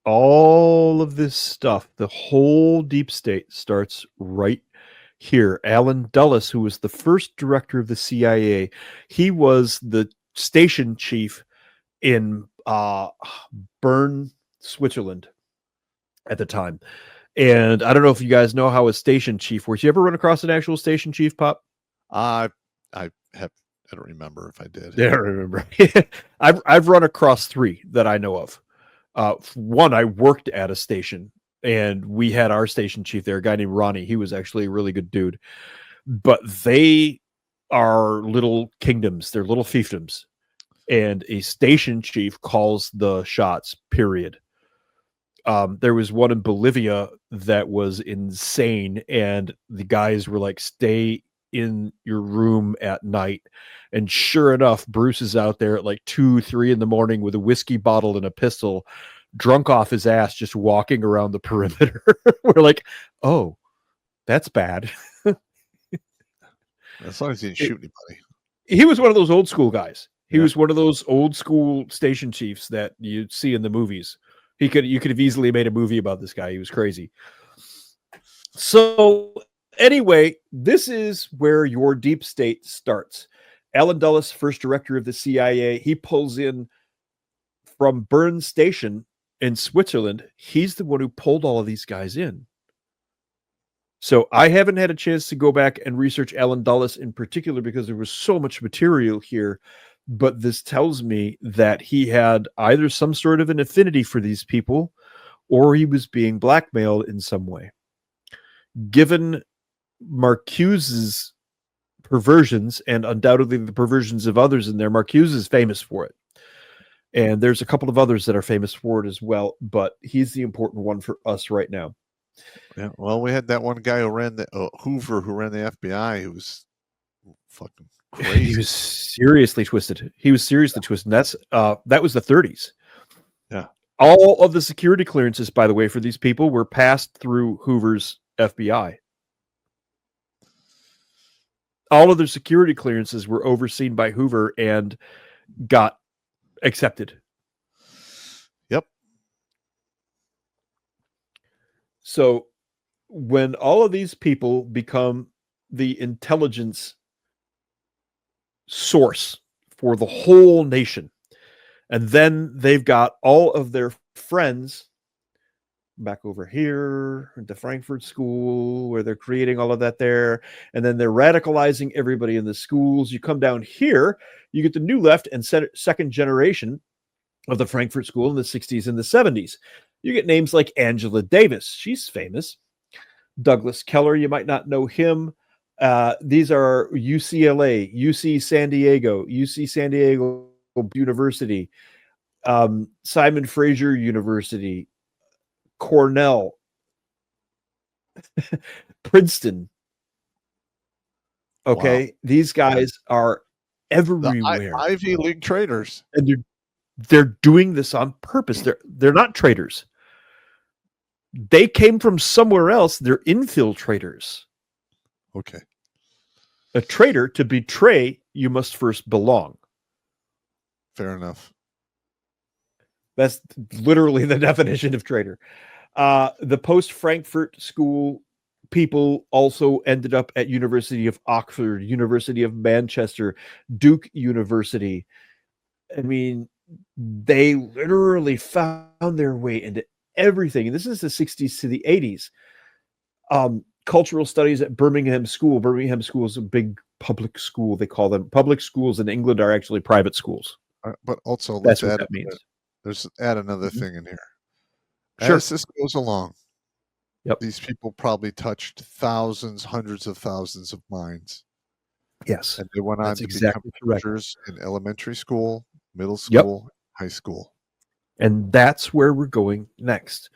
all of this stuff, the whole deep state starts right here. Alan Dulles, who was the first director of the CIA, he was the station chief in Bern, Switzerland at the time. And I don't know if you guys know how a station chief works. You ever run across an actual station chief, Pop? I have. I don't remember if I did. Yeah, I remember. I've run across 3 that I know of. One, I worked at a station, and we had our station chief there, a guy named Ronnie. He was actually a really good dude. But they are little kingdoms. They're little fiefdoms. And a station chief calls the shots, period. There was one in Bolivia that was insane, and the guys were like, stay in your room at night. And sure enough, Bruce is out there at like 2, 3 in the morning with a whiskey bottle and a pistol, drunk off his ass, just walking around the perimeter. We're like, oh, that's bad. As long as he didn't shoot anybody. He was one of those old school guys. He was one of those old school station chiefs that you see in the movies. You could have easily made a movie about this guy. He was crazy. So anyway, this is where your deep state starts. Alan Dulles, first director of the CIA, he pulls in from Bern Station in Switzerland. He's the one who pulled all of these guys in. So I haven't had a chance to go back and research Alan Dulles in particular because there was so much material here. But this tells me that he had either some sort of an affinity for these people or he was being blackmailed in some way. Given Marcuse's perversions and undoubtedly the perversions of others in there, Marcuse is famous for it. And there's a couple of others that are famous for it as well, but he's the important one for us right now. Yeah, well, we had that one guy who ran the Hoover, who ran the FBI, who was fucking crazy. He was seriously twisted. And that's that was the 30s. Yeah. All of the security clearances, by the way, for these people were passed through Hoover's FBI. All of their security clearances were overseen by Hoover and got accepted. Yep. So when all of these people become the intelligence source for the whole nation, and then they've got all of their friends back over here at the Frankfurt School where they're creating all of that there, and then they're radicalizing everybody in the schools. You come down here, you get the new left and second generation of the Frankfurt School in the 60s and the 70s. You get names like Angela Davis. She's famous. Douglas Keller, you might not know him. These are UCLA, UC San Diego University, Simon Fraser University, Cornell, Princeton. Okay, wow. These guys are everywhere. The Ivy League traitors, and they're doing this on purpose. They're not traitors. They came from somewhere else. They're infiltrators. Okay. A traitor, to betray, you must first belong. Fair enough. That's literally the definition of traitor. The post-Frankfurt School people also ended up at University of Oxford, University of Manchester, Duke University. I mean, they literally found their way into everything. And this is the 60s to the 80s. Cultural studies at Birmingham School. Birmingham School is a big public school. They call them public schools in England are actually private schools. But also, that's what that means. Let's add another thing in here. Sure. As this goes along, these people probably touched thousands, hundreds of thousands of minds. Yes. And they went on to become teachers in elementary school, middle school, high school. And that's where we're going next.